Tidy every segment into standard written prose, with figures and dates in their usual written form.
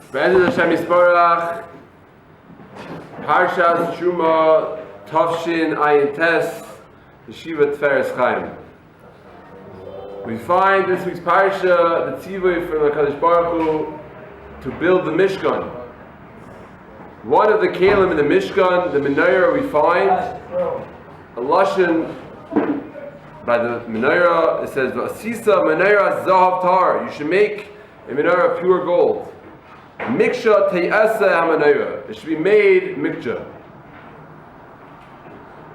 Be'ezus Hashem Yisparach, Parsha Teruma, Tavshin Ayin Tes, Yeshiva Tiferes Chaim. We find this week's Parsha, the tzivui from HaKadosh Baruch Hu, to build the Mishkan. One of the kelim in the Mishkan, the menorah, we find a lashon by the menorah. It says, "V'asisa menorah zahav tar." You should make a menorah of pure gold. Miksha te'asa ha-menorah. It should be made miksha.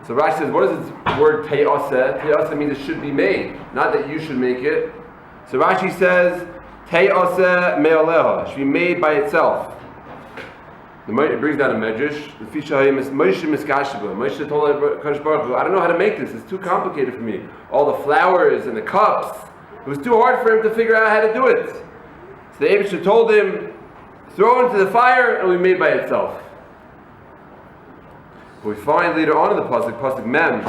So Rashi says, what does this word te'asa? Te'asa means it should be made, not that you should make it. So Rashi says, te'asa me'aleha. It should be made by itself. It brings down a medrash. The Fishahim is Moshe Miskasheba. Moshe told HaKadosh Baruch Hu, I don't know how to make this. It's too complicated for me. All the flowers and the cups. It was too hard for him to figure out how to do it. So the Eibusher told him, throw it into the fire and it will be made by itself. But we find later on in the pasuk Mem,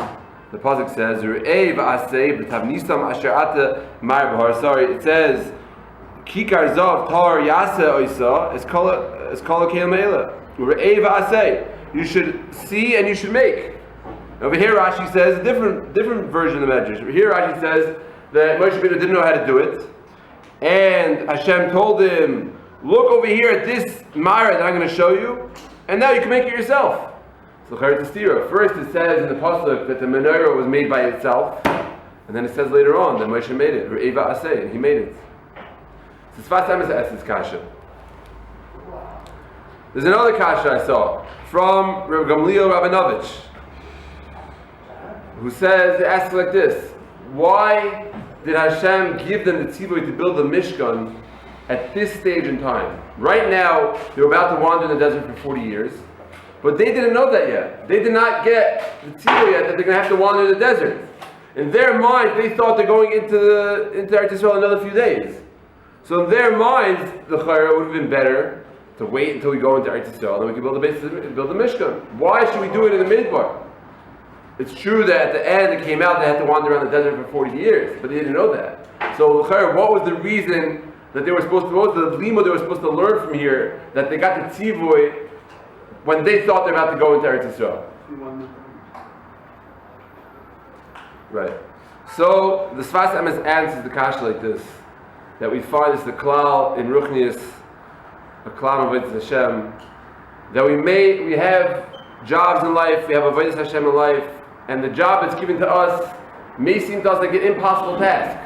the pasuk says, Re'ei v'asei b'tavnisam asher ata mar b'har. Sorry, it says, Kikar zav tar yasa oisa is kol keil meila. Re'ei v'asei. You should see and you should make. Over here Rashi says a different version of the Medrash. Over here Rashi says that Moshe Rabbeinu didn't know how to do it, and Hashem told him, look over here at this Mara that I'm going to show you, and now you can make it yourself. So first it says in the pasuk that the menorah was made by itself, and then it says later on that Moshe made it, Re'eva Aseh, and he made it. There's another kasha I saw from Reb Gamliel Rabinovich, who says, it asks like this: why did Hashem give them the tzivui to build the Mishkan at this stage in time? Right now, they're about to wander in the desert for 40 years, but they didn't know that yet. They did not get the tzivui yet that they're going to have to wander in the desert. In their minds, they thought they're going into Eretz Yisrael in another few days. So in their minds, the chayra would have been better to wait until we go into Eretz Yisrael, then we can build the Mishkan. Why should we do it in the Midbar? It's true that at the end it came out they had to wander around the desert for 40 years, but they didn't know that. So the chayra, what was the reason that they were supposed to, what was the lima they were supposed to learn from here, that they got the tzivui when they thought they're about to go into Eretz Yisrael? Right. So the Sfas Emes answers the kasha like this, that we find is the klal in Ruchnius, a klal of Avodas Hashem, that we have jobs in life, we have Avodas Hashem in life, and the job that's given to us may seem to us like an impossible task.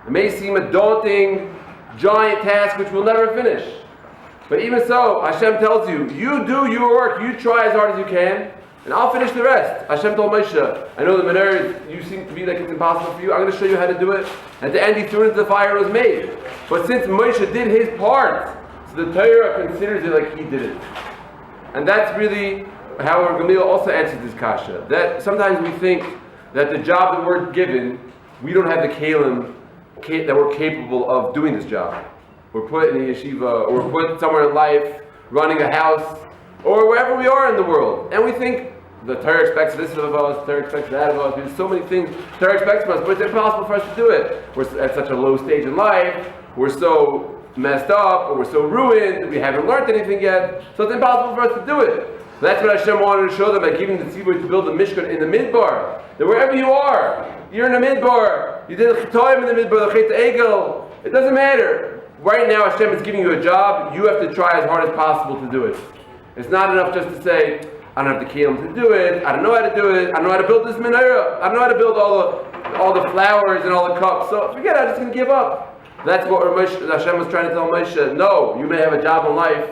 It may seem a daunting, giant task which we'll never finish. But even so, Hashem tells you, you do your work, you try as hard as you can, and I'll finish the rest. Hashem told Moshe, I know the menorah, you seem to be like it's impossible for you, I'm going to show you how to do it. At the end he threw it into the fire and it was made. But since Moshe did his part, so the Torah considers it like he did it. And that's really how Gamliel also answers this kasha. That sometimes we think that the job that we're given, we don't have the kelim that we're capable of doing this job. We're put in a yeshiva, or we're put somewhere in life, running a house, or wherever we are in the world. And we think, the Torah expects this of us, the Torah expects that of us. There's so many things the Torah expects from us, but it's impossible for us to do it. We're at such a low stage in life, we're so messed up, or we're so ruined, we haven't learned anything yet, so it's impossible for us to do it. So that's what Hashem wanted to show them by giving the tzivui to build the Mishkan in the Midbar. That wherever you are, you're in the Midbar, you did the Chitoim in the Midbar, the Chet Egel, it doesn't matter. Right now Hashem is giving you a job, you have to try as hard as possible to do it. It's not enough just to say, I don't have the kelim to do it, I don't know how to do it, I don't know how to build this menorah, I don't know how to build all the flowers and all the cups, so forget it, I'm just going to give up. That's what Hashem was trying to tell Moshe. No, you may have a job in life,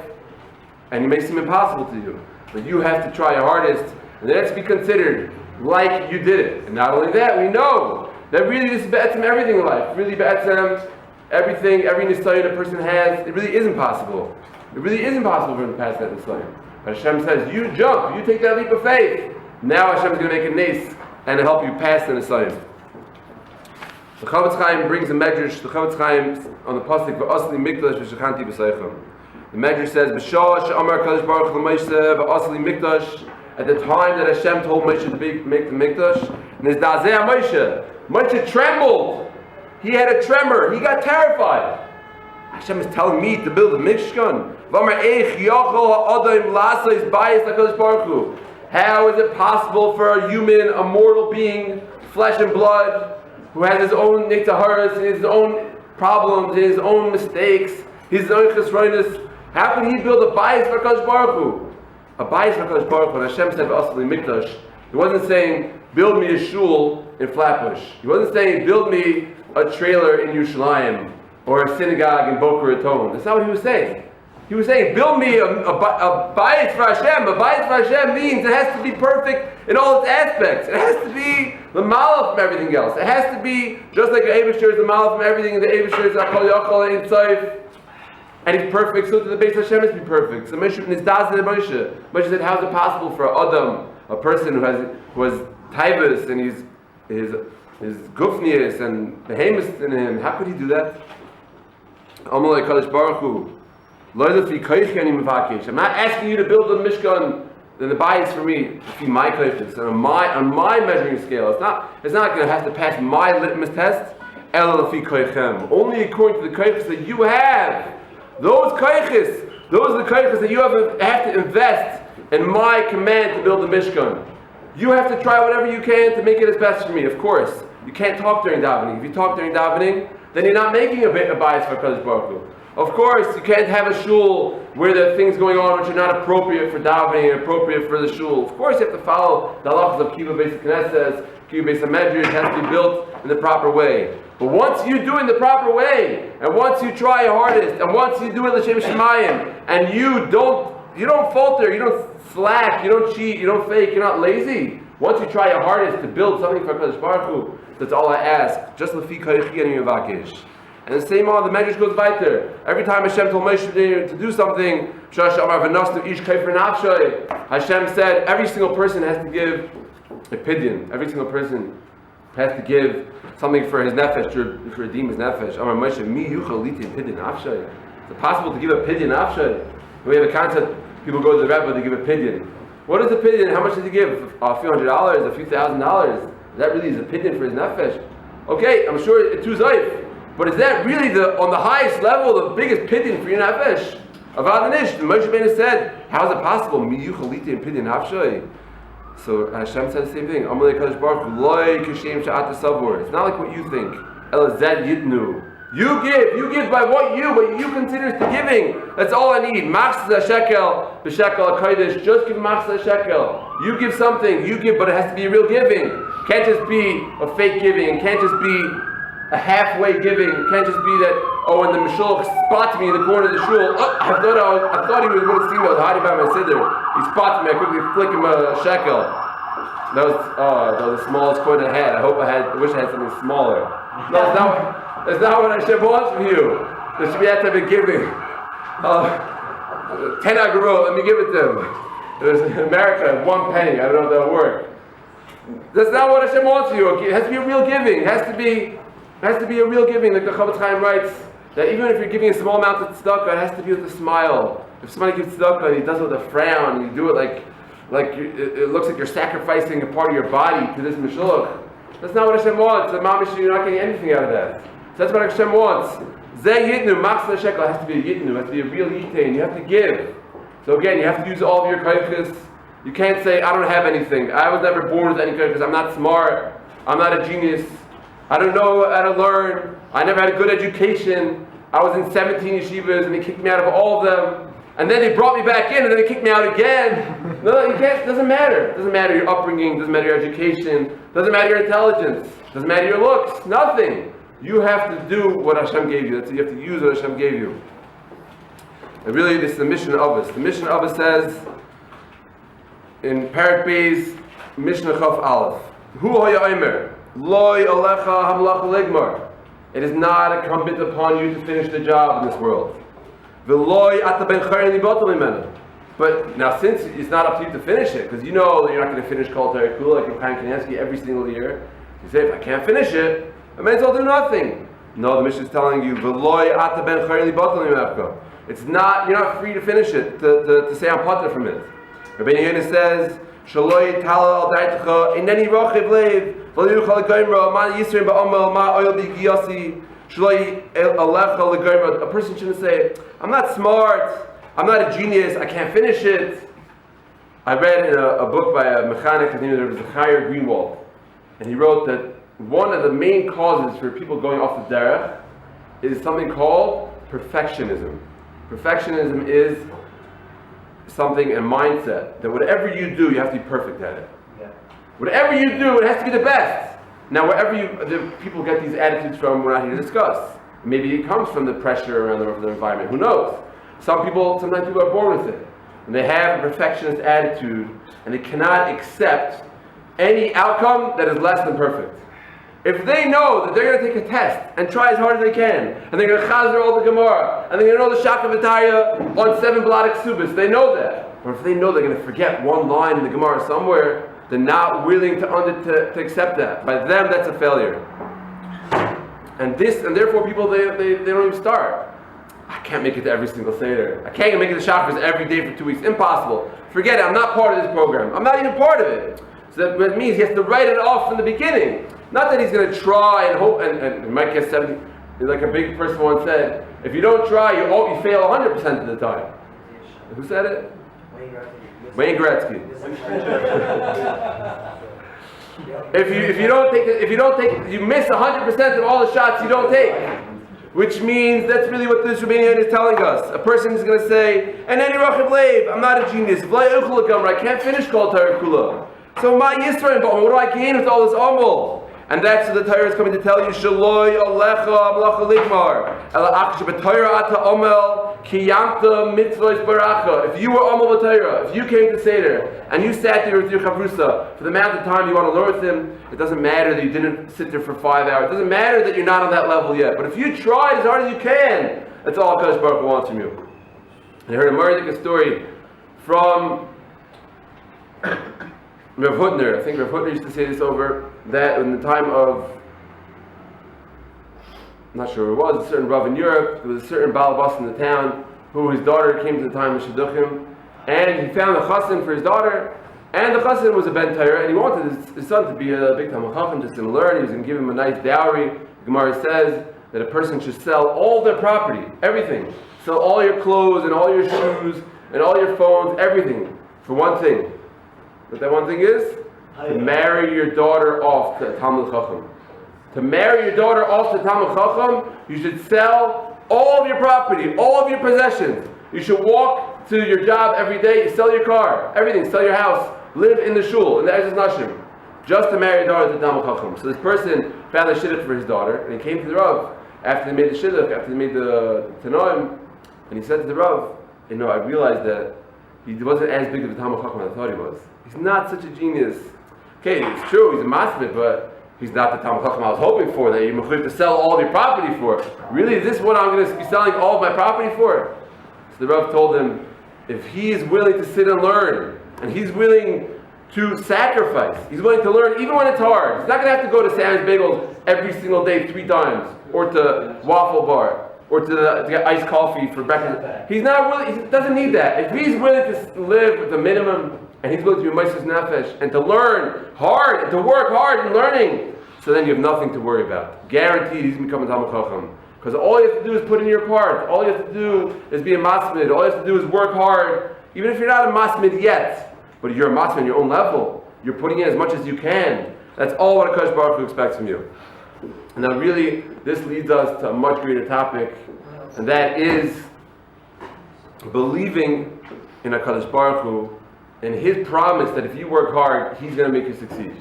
and it may seem impossible to you, but you have to try your hardest, and then it's to be considered like you did it. And not only that, we know that really this is be'etzem everything in life, really be'etzem everything, every nisayon a person has, it really is impossible. It really is impossible for him to pass that nisayon. But Hashem says, you jump, you take that leap of faith. Now Hashem is going to make a nace and help you pass the nisayon. The Chaim brings a medrash, the Chaim on the pasuk, v'asli mikdash v'shechanti b'seichem. The medrash says, B'shah she'amar kadosh baruch l'Moshe v'asli mikdash, at the time that Hashem told Moshe to make the mikdash, nizdazeh Moshe. Moshe trembled. He had a tremor. He got terrified. Hashem is telling me to build a Mishkan. How is it possible for a human, a mortal being, flesh and blood, who has his own nitzaharas, his own problems, his own mistakes, his own chesroinus, how can he build a bayis for HaKadosh Baruch Hu? A bayis for HaKadosh Baruch Hu, when Hashem said V'asli Mikdash, he wasn't saying, build me a shul in Flatbush. He wasn't saying, build me a trailer in Yerushalayim, or a synagogue in Boca Raton. That's not what he was saying. He was saying, build me a bayis for Hashem. A bayis for Hashem means it has to be perfect in all its aspects. It has to be the malach from everything else. It has to be just like the Eibusher is the malach from everything, and the Eibusher is Akol Yachol and Tzayif, and he's perfect, so to the base Hashem is be perfect. So Moshe said, how is it possible for Adam, a person who has Tiferes and his gufnius and behemoth in him, how could he do that? Amalei Kadosh Baruch Hu, I'm not asking you to build a Mishkan, then the bayis for me, my koiches, on my measuring scale. It's not going to have to pass my litmus test. Only according to the koiches that you have. Those are the koiches that you have to invest in my command to build a Mishkan. You have to try whatever you can to make it as best for me. Of course, you can't talk during davening. If you talk during davening, then you're not making a bayis for Kadosh Baruch Hu. Of course, you can't have a shul where there are things going on which are not appropriate for davening and appropriate for the shul. Of course, you have to follow the halachas of Kibbutz Beis Knesses, Kibbutz Beis Medrash. It has to be built in the proper way. But once you do it in the proper way, and once you try your hardest, and once you do it l'shem shemayim, and you don't falter, you don't slack, you don't cheat, you don't fake, you're not lazy. Once you try your hardest to build something for Kadosh Baruch Hu, that's all I ask. Just lefi koichi ani mevakesh. And the same on the Medrash goes weiter. Every time Hashem told Moshe to do something, Hashem said every single person has to give a pidyon. Every single person has to give something for his nefesh, to redeem his nefesh. Is it possible to give a pidyon afshay? We have a concept, people go to the rabbi to give a pidyon. What is a pidyon? How much does he give? A few $100, a few $1,000. That really is a pidyon for his nefesh. Okay, I'm sure it's too zayif. But is that really on the highest level, the biggest pidyon for your nefesh? Avadanish, the Moshe Rabbeinu said, how is it possible? Miyuchaliti and pidyon hafshay. So Hashem said the same thing. Amalei Kadosh Baruch Hu, loy kishem sha'at savor. It's not like what you think. Elazed yidnu. You give by what you consider to giving. That's all I need. Machzah shekel, b'shekel ha'kodesh. Just give machzah shekel. You give something, you give, but it has to be real giving. Can't just be a fake giving. It can't just be a halfway giving. It can't just be that, when the Mishulach spots me in the corner of the shul, I thought he was going to see me. I was hiding by my siddur. He spots me, I quickly flick him a shekel. That was the smallest coin I had. I wish I had something smaller. No, that's not what Hashem wants from you. There should be that type of giving. 10 agorot, let me give it to him. There's in America, 1 penny. I don't know if that'll work. That's not what Hashem wants from you. It has to be a real giving. It has to be a real giving, like the Chaim writes, that even if you're giving a small amount of tzedakah, it has to be with a smile. If somebody gives tzedakah and he does it with a frown, and you do it like it looks like you're sacrificing a part of your body to this Mishulach, that's not what Hashem wants. You're not getting anything out of that. So that's what Hashem wants. Zeh yitnu, machzah shekel, has to be a yitnu, it has to be a real yitain. You have to give. So again, you have to use all of your koiches. You can't say, I don't have anything. I was never born with any koiches. I'm not smart. I'm not a genius. I don't know how to learn. I never had a good education. I was in 17 yeshivas and they kicked me out of all of them. And then they brought me back in and then they kicked me out again. No, you can't. It doesn't matter. It doesn't matter your upbringing. It doesn't matter your education. It doesn't matter your intelligence. It doesn't matter your looks. Nothing. You have to do what Hashem gave you. You have to use what Hashem gave you. And really, this is the mission of us. The mission of us says in Parak Beis, Mishnah Chaf Aleph, Hu haya omer, loy alecha hamlacha legmar. It is not incumbent upon you to finish the job in this world. V'loy ata ben chayrin libatel imenu. But now, since it's not up to you to finish it, because you know that you're not going to finish Kol Torah Kula like Chaim Kanievsky every single year, you say, if I can't finish it, I may as well do nothing. No, the Mishnah is telling you, V'loy ata ben chayrin libatel imenu. It's not, you're not free to finish it, to say I'm potter from it. Rabbi Yehuda says, Shaloi tala al daitecha, ineni rochiv lev, v'liuchal goimra, ma yisrin ba'omal, ma oil b'giyasi, A person shouldn't say, I'm not smart, I'm not a genius, I can't finish it. I read in a book by a mechanic, his name is Chaim Greenwald, and he wrote that one of the main causes for people going off the derech is something called perfectionism. Perfectionism is something, a mindset, that whatever you do, you have to be perfect at it. Yeah. Whatever you do, it has to be the best. Now, the people get these attitudes from, we're not here to discuss. Maybe it comes from the pressure around the environment. Who knows? Sometimes people are born with it. And they have a perfectionist attitude, and they cannot accept any outcome that is less than perfect. If they know that they're going to take a test and try as hard as they can, and they're going to chazer all the Gemara, and they're going to know the Shaka V'Taya on 7 Bladik Subis, they know that. But if they know they're going to forget one line in the Gemara somewhere, they're not willing to accept that. By them, that's a failure. And therefore people, they don't even start. I can't make it to every single Seder. I can't make it to Shacharis every day for 2 weeks. Impossible. Forget it. I'm not part of this program. I'm not even part of it. So that means he has to write it off from the beginning. Not that he's going to try and hope, and he might get 70. Like a big person once said, if you don't try, you fail 100% of the time. Who said it? Wayne Gretzky. You miss 100% of all the shots you don't take. Which means that's really what this Romanian is telling us. A person is going to say, and any Rachiv Leiv, I'm not a genius. I can't finish Kol Torah Kula. So my Yisrael, what do I gain with all this Amol? And that's what the Torah is coming to tell you. Shaloi Alecha Amlacha Ligmar. Ela Achshe B'Torah Ata Omel Kiyamta Mitzvos Baracha. If you were Omel B'Torah, if you came to Seder, and you sat there with your Chavrusa, for the amount of time you want to learn with him, it doesn't matter that you didn't sit there for 5 hours. It doesn't matter that you're not on that level yet. But if you tried as hard as you can, that's all HaKadosh Baruch Hu wants from you. And I heard a Mordecai story from Rav Hutner. I think Rav Hutner used to say this over that in the time of, I'm not sure who it was, a certain Rav in Europe. There was a certain Baal Bas in the town who his daughter came to the time of Shidduchim, and he found a chassan for his daughter, and the chassan was a ben Torah, and he wanted his son to be a big Talmid Chacham, just to learn. He was going to give him a nice dowry. The Gemara says that a person should sell all their property, everything. Sell all your clothes and all your shoes and all your phones, everything, for one thing. What that one thing is? To marry your daughter off to a Talmid Chacham. To marry your daughter off to Talmid Chacham, you should sell all of your property, all of your possessions. You should walk to your job every day, you sell your car, everything, sell your house, live in the shul, in the Ezras Nashim, just to marry your daughter to Talmid Chacham. So this person found a shidduch for his daughter, and he came to the Rav after they made the shidduch, after they made the Tanoim, and he said to the Rav, I realized that he wasn't as big of a Talmid Chacham as I thought he was. He's not such a genius. Okay, it's true, he's a masmid, but he's not the Talmid Chacham I was hoping for, that you're mechuyev to sell all of your property for. Really, is this what I'm going to be selling all of my property for? So the Rav told him, if he is willing to sit and learn, and he's willing to sacrifice, he's willing to learn even when it's hard. He's not going to have to go to Sam's Bagels every single day 3 times, or to Waffle Bar, or to get iced coffee for breakfast. He's not willing, he doesn't need that. If he's willing to live with the minimum, and he's willing to be Matis Nefesh, and to learn hard, and to work hard in learning, so then you have nothing to worry about. Guaranteed he's becoming Talmid Chacham. Because all you have to do is put in your part. All you have to do is be a masmid. All you have to do is work hard. Even if you're not a masmid yet, but you're a masmid on your own level, you're putting in as much as you can. That's all what HaKadosh Baruch Hu expects from you. And now really, this leads us to a much greater topic, and that is believing in HaKadosh Baruch Hu, and His promise that if you work hard, He's going to make you succeed.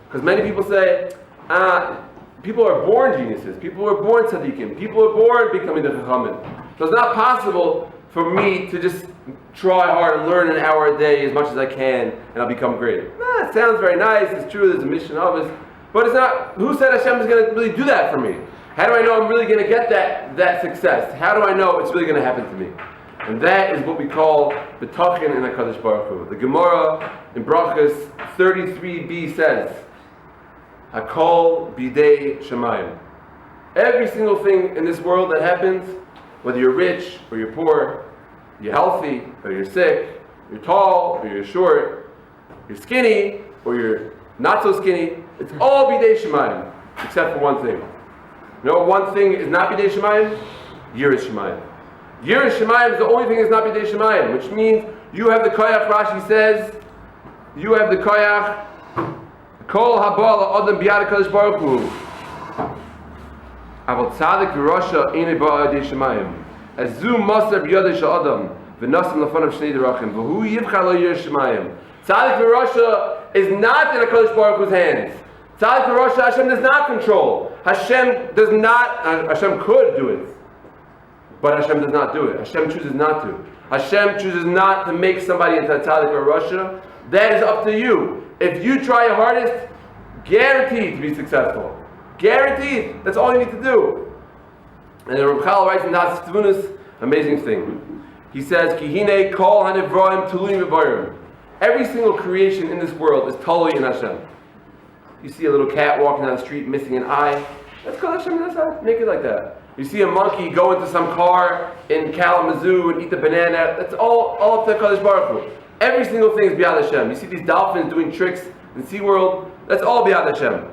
Because many people say, people are born geniuses, people are born tzaddikim, people are born becoming the chachamim. So it's not possible for me to just try hard and learn an hour a day as much as I can and I'll become great. It sounds very nice, it's true, there's a mission of us, but it's not. Who said Hashem is going to really do that for me? How do I know I'm really going to get that success? How do I know it's really going to happen to me? And that is what we call B'tachin in HaKadosh Baruch Hu. The Gemara in Brachos 33b says, Hakol bidei Shemayim. Every single thing in this world that happens, whether you're rich or you're poor, you're healthy or you're sick, you're tall or you're short, you're skinny or you're not so skinny, it's all bidei Shemayim, except for one thing. You know, one thing is not b'dei shemayim, yiras shemayim. Yiras shemayim is the only thing that's not b'dei shemayim, which means you have the koyach. Rashi says, you have the koyach. Kol habal adam biyad hakadosh baruch hu. Aval tzadik v'rasha einay ba b'dei shemayim. As zu maser b'yadei shel adam v'nasim lefanav shnei derachim v'hu yivcha lo yiras shemayim. Tzadik v'rasha is not in hakadosh baruch hu's hands. Tzadik v'rasha Hashem does not control. Hashem does not. Hashem could do it, but Hashem does not do it. Hashem chooses not to. Hashem chooses not to make somebody into a tzadik or rasha. That is up to you. If you try your hardest, guaranteed to be successful. Guaranteed. That's all you need to do. And the Ramchal writes in Das Tvunas, amazing thing. He says, "Ki hine kol hanivroim tulim v'bayim." Every single creation in this world is totally in Hashem. You see a little cat walking down the street missing an eye. Let's call Hashem Hashem. Make it like that. You see a monkey go into some car in Kalamazoo and eat the banana. That's all up to Kadosh Baruch Hu. Every single thing is b'yad Hashem. You see these dolphins doing tricks in SeaWorld. That's all b'yad Hashem.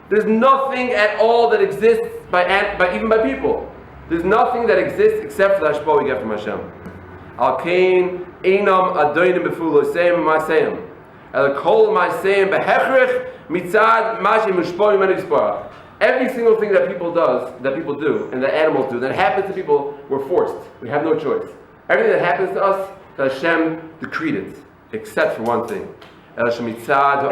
There's nothing at all that exists even by people. There's nothing that exists except for the hashpah we get from Hashem. Al kain einam adoinim b'fuloseim ma'aseim. El kol ma'aseim behechrich mitzad mashim mushpoi ma'nisparach. Every single thing that people do, and that animals do, that happens to people, we're forced. We have no choice. Everything that happens to us, Hashem decreed it, except for one thing. El shemitzad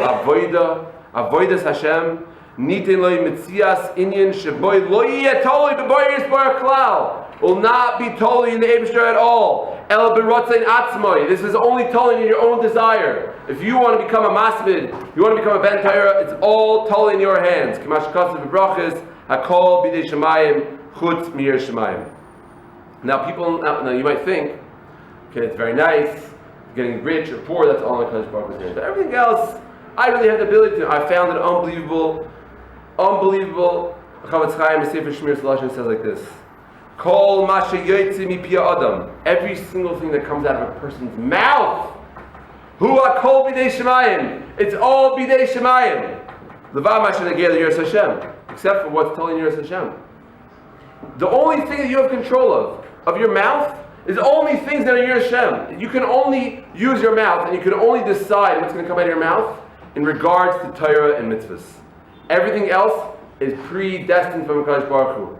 avoidas Hashem nitin loy mitzias inyan sheboy lo yeh totally b'boy yisparach klal. Will not be totally in the Eibishter at all. El b'rotzein atzmoi. This is only totally in your own desire. If you want to become a masmid, you want to become a ben Torah, it's all totally in your hands. K'mash kasav b'brachas hakol b'dei shemayim chutz mir shemayim. Now, now you might think, okay, it's very nice, getting rich or poor, that's all in Kadosh Baruch Hu's hands. But everything else, I really have the ability to. I found it unbelievable. Chaim Sefer Shmuez Lashon says like this. Kol mashe yotze mipia adam. Every single thing that comes out of a person's mouth. Hu hakol b'dei shemayim. It's all b'dei shemayim. Levav mashe negei yiras Hashem. Except for what's totally yiras Hashem. The only thing that you have control of your mouth, is only things that are yiras Hashem. You can only use your mouth, and you can only decide what's going to come out of your mouth in regards to Torah and mitzvahs. Everything else is predestined from Kadosh Baruch Hu.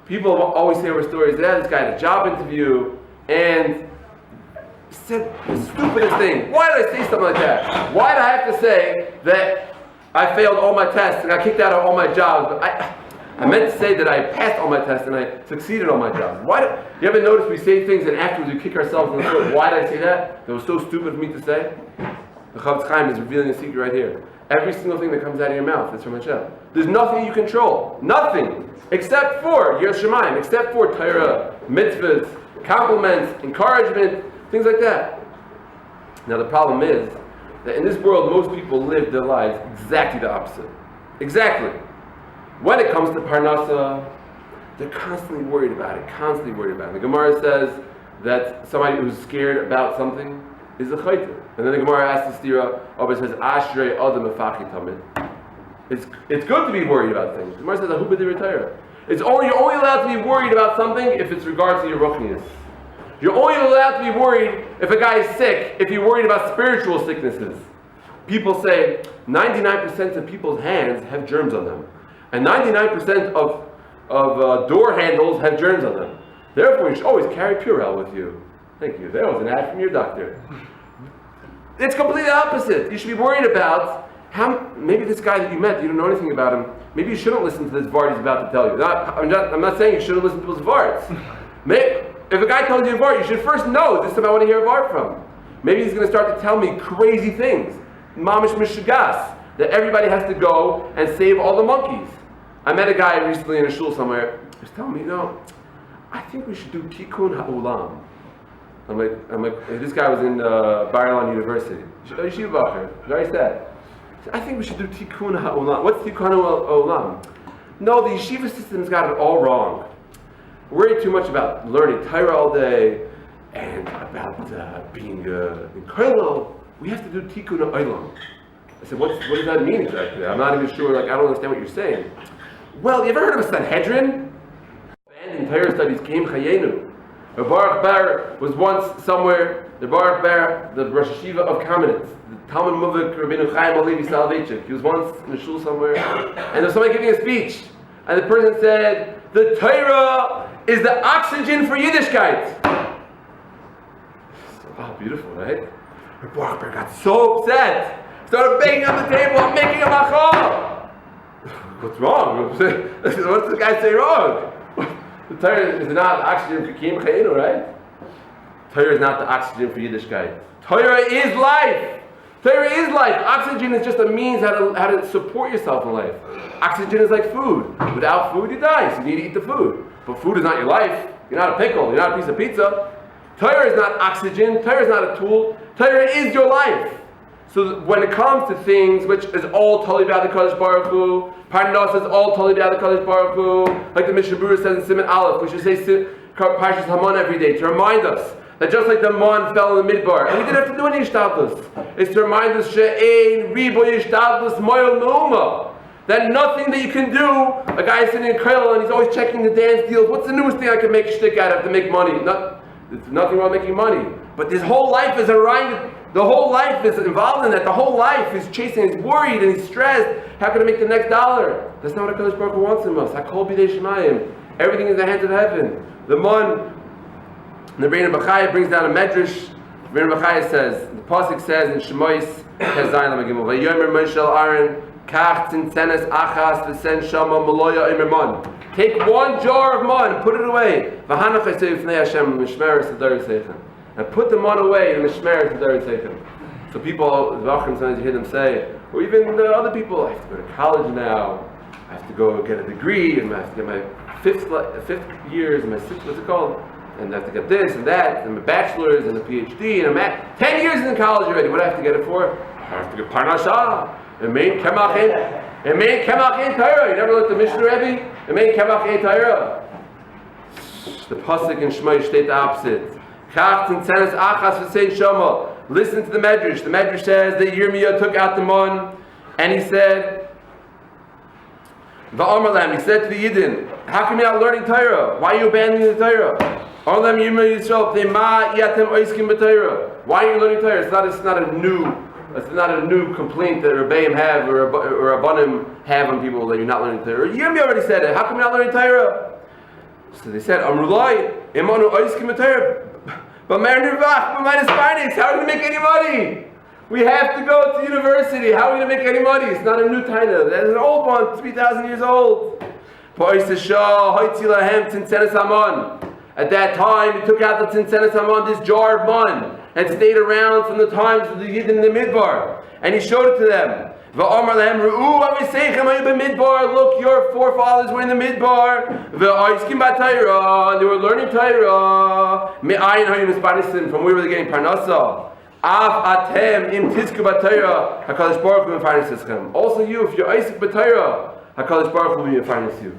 People always say over stories, this guy had a job interview and said the stupidest thing. Why did I say something like that? Why did I have to say that I failed all my tests and I kicked out of all my jobs? But I meant to say that I passed all my tests and I succeeded on my jobs. You ever notice we say things and afterwards we kick ourselves in the foot? Why did I say that? That was so stupid for me to say. The Chaim is revealing a secret right here. Every single thing that comes out of your mouth is from Hashem. There's nothing you control. Nothing. Except for Yiras Shamayim. Except for Torah, mitzvahs, compliments, encouragement, things like that. Now the problem is that in this world most people live their lives exactly the opposite. Exactly. When it comes to Parnasa, they're constantly worried about it. The Gemara says that somebody who's scared about something is a chayte. And then the Gemara asks the stira, it says, Ashrei Adam Mefachi Tamid. It's good to be worried about things. The Gemara says, Ahu b'di Torah. You're only allowed to be worried about something if it's regards to your ruchnius. You're only allowed to be worried if a guy is sick, if you're worried about spiritual sicknesses. People say 99% of people's hands have germs on them. And 99% of door handles have germs on them. Therefore, you should always carry Purell with you. Thank you. That was an ad from your doctor. It's completely opposite. You should be worried about maybe this guy that you met, you don't know anything about him, maybe you shouldn't listen to this Vart he's about to tell you. I'm not saying you shouldn't listen to his Varts. If a guy tells you a Vart, you should first know, is this somebody I want to hear a Vart from? Maybe he's going to start to tell me crazy things. Mamish mishagas. That everybody has to go and save all the monkeys. I met a guy recently in a shul somewhere. He was telling me, I think we should do tikkun ha'olam. I'm like, this guy was in Bar Ilan University. Yeshiva bacher, very sad. I think we should do tikkun ha'olam. What's tikkun ha'olam? No, the yeshiva system's got it all wrong. We're worried too much about learning Torah all day and about being in kollel. We have to do tikkun ha'olam. I said, what does that mean exactly? I'm not even sure, I don't understand what you're saying. Well, you ever heard of a Sanhedrin? And in Torah studies came Chayenu. The Baruch Bar was once somewhere, the Baruch Bar, the Rosh Yeshiva of Kamenetz, the Talmud Muvik, Rabbeinu Chaim Alevi Soloveitchik. He was once in a shul somewhere, and there was somebody giving a speech, and the person said, the Torah is the oxygen for Yiddishkeit. Wow, beautiful, right? The Baruch Bar got so upset, started banging on the table, I'm making a machal. What's wrong? What's this guy say wrong? The Torah is not oxygen for Kiyum Chayenu, right? Torah is not the oxygen for Yiddishkeit. Torah is life. Torah is life. Oxygen is just a means how to support yourself in life. Oxygen is like food. Without food, you die. So you need to eat the food. But food is not your life. You're not a pickle. You're not a piece of pizza. Torah is not oxygen. Torah is not a tool. Torah is your life. So when it comes to things which is all totally about the Kadosh Baruch Hu, Parnas is all totally about the Kadosh Baruch Hu, like the Mishnah Berurah says in Siman Aleph, we should say Parshas Haman every day to remind us that just like the man fell in the midbar, and we didn't have to do any hishtadlus. It's to remind us she'ein ribo hishtadlus moyel me'uma, that nothing that you can do. A guy is sitting in Krell and he's always checking the dance deals. What's the newest thing I can make a shtick out of to make money? There's nothing wrong with making money, but his whole life is around. The whole life is involved in that. The whole life is chasing. He's worried and he's stressed. How can I make the next dollar? That's not what HaKadosh Baruch Hu wants from us. Hakol b'dei Shemayim. Everything is in the hands of heaven. The Rebbeinu Bachaya brings down a medrash. Rebbeinu Bachaya says, the pasuk says in Shmuez, Kazayin Lamagimel, Vayomer Moshe el Aaron, Kach tzintzenes achas v'sen shama maloya imer man. Take one jar of man, put it away. V'hanach esei v'fnei Hashem l'mishmeres l'dar yiseichem. And put the man away in the Shmer to Derek Seichem. So people, sometimes you hear them say, or even the other people, I have to go to college now, I have to go get a degree, and I have to get my fifth years, and my sixth, what's it called? And I have to get this and that, and my bachelor's, and a PhD, and I'm 10 years in college already. What do I have to get it for? I have to get Parnasha. It made Kemach Ein Torah. You never looked at the Mishnah Rebbe? It made Kemach Ein Torah. The pasuk in Shmuel state the opposite. Listen to the Medrash. The Medrash says that Yirmiyah took out the man and he said, Va'amar he said to the Yidden, how come you're not learning Torah? Why are you abandoning the Torah? Why are you learning Torah? It's not a new complaint that Rebbeim have or Rabbanim have on people that you're not learning Torah. Yirmiyah already said it. How come you're not learning Torah? So they said, Amrulai, Imanu Oiskim Torah. But minus finance, how are we going to make any money? We have to go to university. How are we going to make any money? It's not a new taina. That's an old one, 3,000 years old. At that time, he took out the Tzintzenes Haman, this jar of man, and stayed around from the times of the Yidden in the Midbar. And he showed it to them. Look, your forefathers were in the Midbar. And they were learning Torah. From where were they getting Parnasa? Also you, if you're Isaac B'Torah, HaKadosh Baruch Hu will finance you.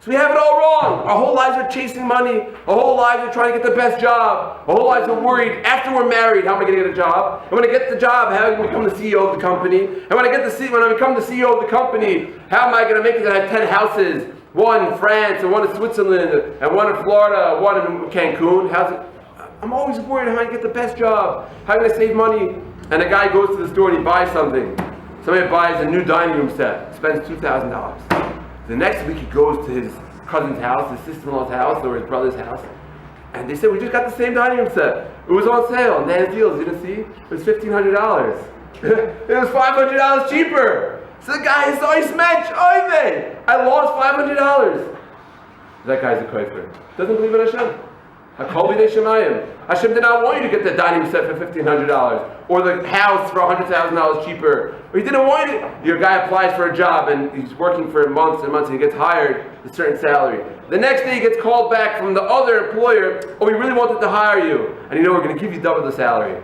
So we have it all wrong. Our whole lives are chasing money. Our whole lives are trying to get the best job. Our whole lives are worried. After we're married, how am I going to get a job? And when I get the job, how am I going to become the CEO of the company? And when I become the CEO of the company, how am I going to make it that I have 10 houses? One in France, and one in Switzerland, and one in Florida, one in Cancun. I'm always worried how I get the best job. How can I save money? And a guy goes to the store and he buys something. Somebody buys a new dining room set, spends $2,000. The next week he goes to his cousin's house, his sister-in-law's house, or his brother's house, and they said, we just got the same dining room set. It was on sale, and Dan's Deals, you didn't see? It was $1,500. It was $500 cheaper. So the guy is so match, I lost $500. That guy's a kofer. Doesn't believe in Hashem. Hakol b'dei Shemayim. Hashem did not want you to get the dining set for $1,500 or the house for $100,000 cheaper. Or He didn't want it. Your guy applies for a job and he's working for months and months and he gets hired a certain salary. The next day he gets called back from the other employer. Oh, we really wanted to hire you, and we're going to give you double the salary.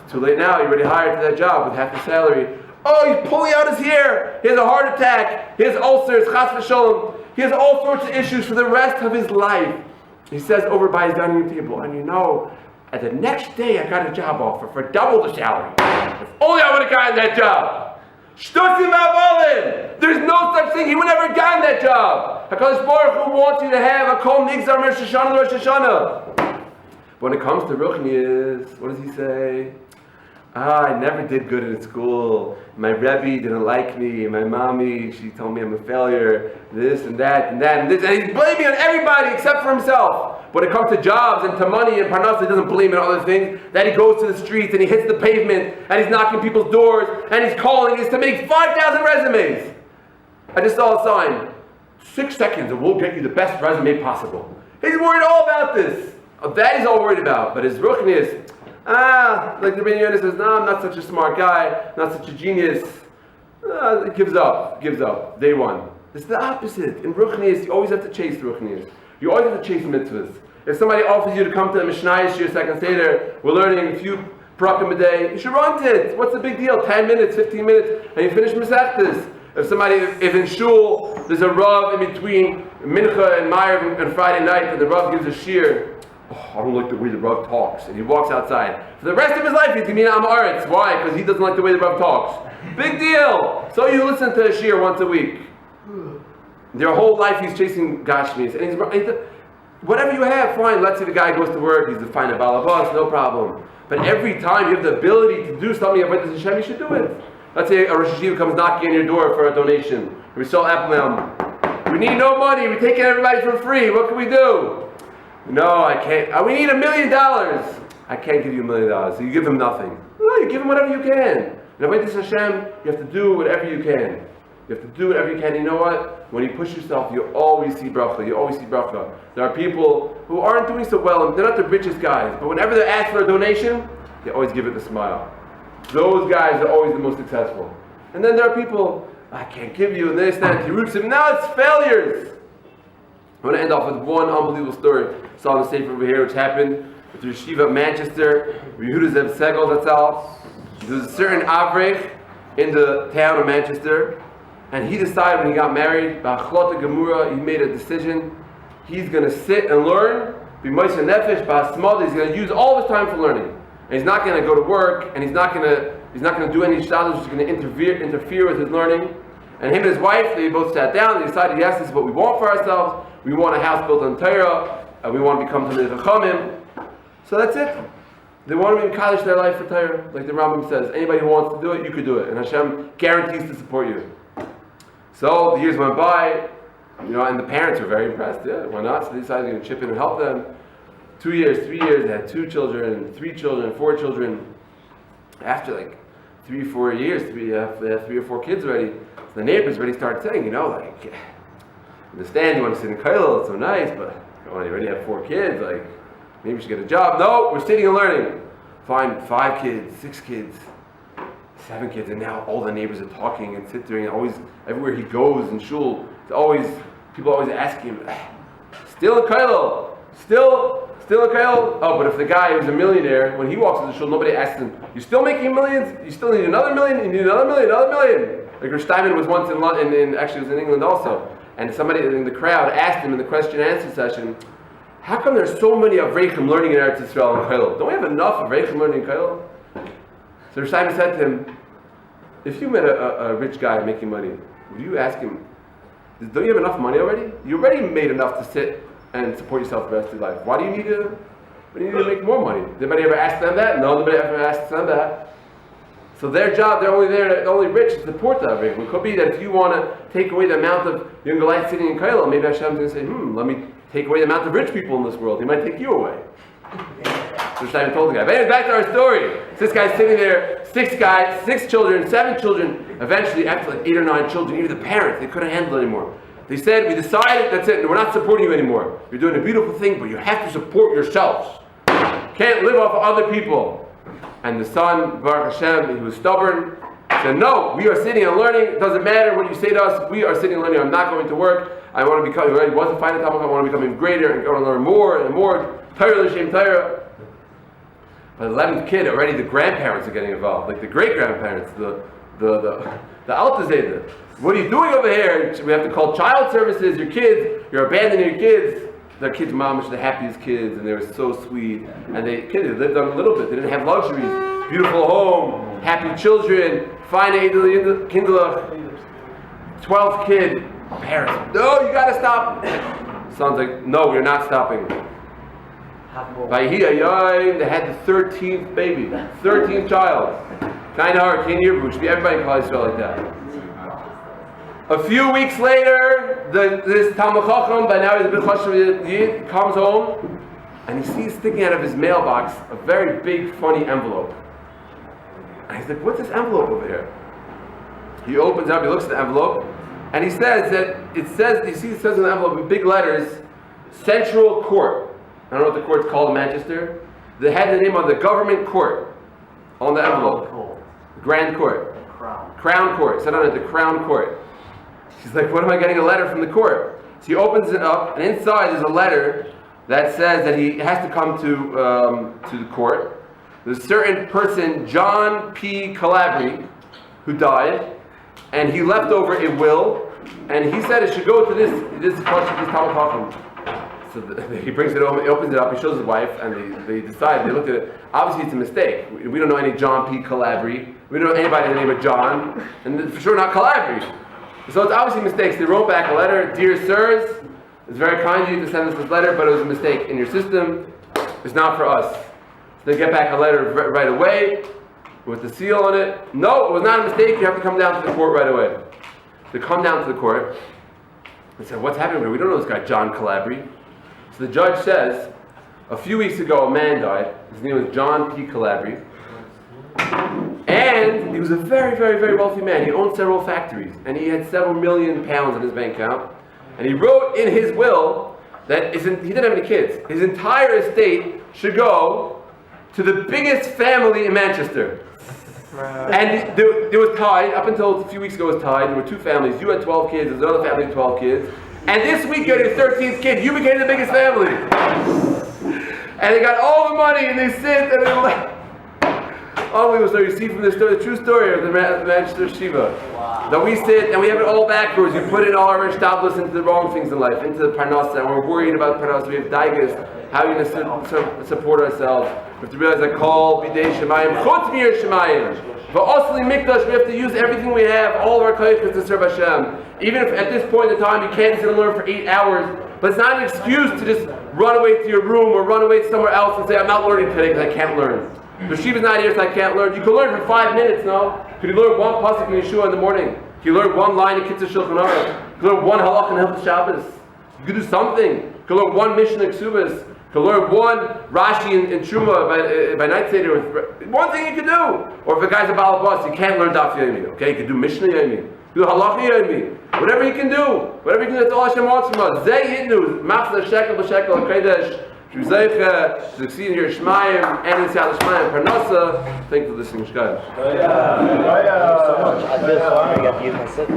It's too late now. You're already hired for that job with half the salary. Oh, he's pulling out his hair. He has a heart attack. He has ulcers. Chas v'sholom. He has all sorts of issues for the rest of his life. He says over by his dining room table, and at the next day I got a job offer for double the salary. If only I would have gotten that job. Shtusim avolim. There's no such thing. He would never have gotten that job. HaKadosh Baruch Hu wants you to have a kol nigzar Rosh Hashanah. But when it comes to Ruchnius, what does he say? I never did good in school. My Rebbe didn't like me. My mommy, she told me I'm a failure. This and that and that and this. And he's blaming on everybody except for himself. When it comes to jobs and to money and parnasa, he doesn't blame it on other things. That he goes to the streets and he hits the pavement and he's knocking people's doors and he's calling is to make 5,000 resumes. I just saw a sign. 6 seconds and we'll get you the best resume possible. He's worried all about this. That he's all worried about. But his ruchnius, like the Rabbi Yonah says, no, I'm not such a smart guy, not such a genius. Gives up. Day one. It's the opposite. In ruchnius, you always have to chase ruchnius. You always have to chase mitzvahs. If somebody offers you to come to the Mishnah Yeshir second Seder, we're learning a few prakim a day, you should run to it. What's the big deal? 10 minutes, 15 minutes, and you finish Masechtas. If in shul, there's a Rav in between Mincha and Ma'ariv and Friday night, and the Rav gives a shir, I don't like the way the Rav talks, and he walks outside. For the rest of his life, he's going to be an Am Haaretz. Why? Because he doesn't like the way the Rav talks. Big deal! So you listen to a shir once a week. Their whole life he's chasing Gashmis. And whatever you have, fine. Let's say the guy goes to work, he's a fine balabas, no problem. But every time you have the ability to do something about this Hashem, you should do it. Let's say a Rosh Yeshiva comes knocking on your door for a donation. We sell Apelbaum. We need no money, we're taking everybody for free. What can we do? No, I can't. We need $1 million. I can't give you $1 million. So you give him nothing. No, you give him whatever you can. And about this Hashem, you have to do whatever you can. You have to do whatever you can. You know what? When you push yourself, you always see bracha. You always see bracha. There are people who aren't doing so well, and they're not the richest guys, but whenever they're asked for a donation, they always give it a smile. Those guys are always the most successful. And then there are people, I can't give you this, that, Yerushalayim. Now it's failures. I want to end off with one unbelievable story. I saw on the safe over here, which happened with the Yeshiva of Manchester, Yehuda Zev Segel, that's all. There was a certain Avrech in the town of Manchester, and he decided when he got married, Ba'achlota Gemura, he made a decision. He's going to sit and learn, be Moshe Nefesh, Ba'asmod, he's going to use all of his time for learning. And he's not going to go to work, and he's not going to do any hishtadlus, which is going to interfere with his learning. And him and his wife, they both sat down, they decided, yes, this is what we want for ourselves. We want a house built on Torah, and we want to become Talmidei Chachamim. So that's it. They want to embellish their life for Torah. Like the Rambam says, anybody who wants to do it, you could do it. And Hashem guarantees to support you. So the years went by, and the parents were very impressed. Yeah, why not? So they decided to chip in and help them. 2 years, 3 years, they had 2 children, 3 children, 4 children. After like 3 or 4 years, they had 3 or 4 kids already. So the neighbors already started saying, understand you want to sit in Kailal, it's so nice, but you already have 4 kids, maybe you should get a job. No, we're sitting and learning. Find 5 kids, 6 kids, 7 kids, and now all the neighbors are talking and sit there, and always, everywhere he goes in shul, people always ask him, still in Kailal, still in Kailal? Oh, but if the guy who's a millionaire, when he walks into the shul, nobody asks him, you still making millions? You still need another million? You need another million, another million? Like Rosh Steinman was once in London, actually it was in England also, and somebody in the crowd asked him in the question and answer session, how come there's so many Avreichim learning in Eretz Yisrael and Kailal? Don't we have enough Avreichim learning in Kailal? So Rosh Steinman said to him, if you met a rich guy making money, would you ask him, don't you have enough money already? You already made enough to sit and support yourself the rest of your life. Why do you need to make more money? Did anybody ever ask them that? No, nobody ever asked them that. So their job, they're only rich to support the Avreichim. It could be that if you want to take away the amount of young lights sitting in Kailal, maybe Hashem's going to say, let me take away the amount of rich people in this world. He might take you away. So Shmuez told the guy. But anyway, back to our story. So this guy's sitting there, 6 guys, 6 children, 7 children. Eventually, after 8 or 9 children, even the parents, they couldn't handle it anymore. They said, we decided, that's it, we're not supporting you anymore. You're doing a beautiful thing, but you have to support yourselves. Can't live off of other people. And the son, Baruch Hashem, he was stubborn, said, no, we are sitting and learning. It doesn't matter what you say to us. We are sitting and learning. I'm not going to work. I want to become, he wasn't finding time. I want to become even greater and I want to learn more and more. Torah l'shem Torah. By the 11th kid, already the grandparents are getting involved, like the great-grandparents, the Alta Zayda. What are you doing over here? We have to call child services, your kids, you're abandoning your kids. Their kids' mom was the happiest kids, and they were so sweet. And they lived on a little bit. They didn't have luxuries. beautiful home, happy children, fine Kinderlach, 12th kid. Parents, no, you gotta stop. Son's like, no, we're not stopping. They had the 13th baby, 13th child. Everybody in Klal Yisrael like that. A few weeks later, this Talmud Chacham, by now he's a bit chashuv, comes home and he sees sticking out of his mailbox a very big, funny envelope. And he's like, what's this envelope over here? He opens up, he looks at the envelope, and he says that it says in the envelope in big letters, Central Court. I don't know what the court's called in Manchester. They had the name on the government court on the envelope. Grand Court. Crown Court. It said on it, the Crown Court. She's like, what am I getting a letter from the court? So he opens it up, and inside there's a letter that says that he has to come to the court. There's a certain person, John P. Calabrie, who died, and he left over a will, and he said it should go to this Talmud Chacham. So he brings it over, he opens it up, he shows his wife, and they decide, they looked at it. Obviously, it's a mistake. We don't know any John P. Calabrie. We don't know anybody in the name of John, and for sure not Calabrie. So it's obviously mistakes. They wrote back a letter, dear sirs, it's very kind of you to send us this letter, but it was a mistake in your system. It's not for us. So they get back a letter right away with the seal on it. No, it was not a mistake. You have to come down to the court right away. They come down to the court. They said, what's happening here? We don't know this guy, John Calabrie. So the judge says, a few weeks ago a man died. His name was John P. Calabrie. And he was a very, very, very wealthy man. He owned several factories. And he had several million pounds in his bank account. And he wrote in his will that he didn't have any kids. His entire estate should go to the biggest family in Manchester. And it was tied, up until a few weeks ago it was tied. There were two families. You had 12 kids, there's another family with 12 kids. And this week you had your 13th kid. You became the biggest family. And they got all the money and they sit and they're like, unbelievable story. You see from this story, the true story of the Manchester Yeshiva. Wow. That we sit and we have it all backwards. We put in all our hishtadlus into the wrong things in life, into the Parnasa, and we're worried about Parnasa. We have daigas. How are we going to support ourselves? We have to realize that call bidei shemayim, chutz mir shemayim. V'osli mikdash, we have to use everything we have, all of our koyches to serve Hashem. Even if at this point in time you can't sit and learn for 8 hours, but it's not an excuse to just run away to your room or run away somewhere else and say, I'm not learning today because I can't learn. The Yeshiva's not here, so I can't learn. You can learn for 5 minutes, no? Could you learn one pasuk in Yeshua in the morning? Can you learn one line in Kitzur Shulchan Aruch? You can learn one halach in Hilchos Shabbos. You can do something. You can learn one Mishnah in Ksubas. You can learn one Rashi in Teruma by night Seder. One thing you can do. Or if a guy's a balabas, you can't learn Daf Yomi. Okay, you can do Mishnah Yomi. You do Halach Yomi. Whatever you can do. Whatever you can do, that's all Hashem wants from us. Zeh Yitnu. Machzah Shekel B'Shekel HaKodesh. To succeed in your Shemaim and in Siyat Shemaim Parnasa. Thank you for listening, Shkaj. So much. I just want to get you to sit.